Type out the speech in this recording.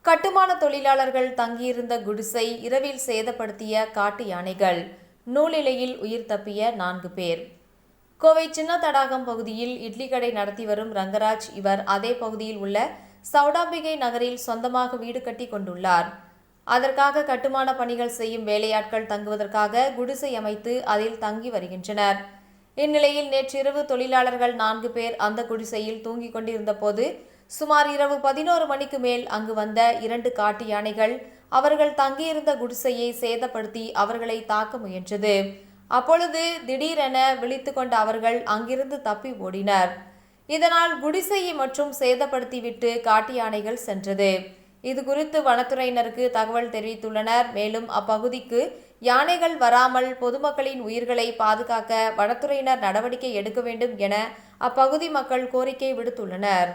கட்டுமான தொழிலாளர்கள் தங்கியிருந்த குடிசை இரவில் சேதப்படுத்திய காட்டு யானைகள். நூலிலையில் உயிர் தப்பிய 4 பேர். கோவை சின்ன தடாகம் பகுதியில் இட்லி கடை நடத்தி வரும் ரங்கராஜ். இவர் அதே பகுதியில் உள்ள சௌடாம்பிகை நகரில் சொந்தமாக வீடு கட்டி கொண்டுள்ளார். அதற்காக கட்டுமான பணிகள் செய்யும் வேலையாட்கள் தங்குவதற்காக குடிசை அமைத்து அதில் தங்கி வருகின்றனர். இந்நிலையில் நேற்றிரவு தொழிலாளர்கள் 4 பேர் அந்த குடிசையில் தூங்கிக் கொண்டிருந்த போது சுமார் இரவு 11 மணிக்கு மேல் அங்கு வந்த 2 காட்டு யானைகள் அவர்கள் தங்கியிருந்த குடிசையை சேதப்படுத்தி அவர்களை தாக்க முயன்றது. அப்பொழுது திடீரென விழித்து கொண்ட அவர்கள் அங்கிருந்து தப்பி ஓடினர். இதனால் குடிசையை மற்றும் சேதப்படுத்திவிட்டு காட்டு யானைகள் சென்றது. இது குறித்து வனத்துறையினருக்கு தகவல் தெரிவித்துள்ளனர். மேலும் அப்பகுதிக்கு யானைகள் வராமல் பொதுமக்களின் உயிர்களை பாதுகாக்க வனத்துறையினர் நடவடிக்கை எடுக்க வேண்டும் என அப்பகுதி மக்கள் கோரிக்கை விடுத்துள்ளனர்.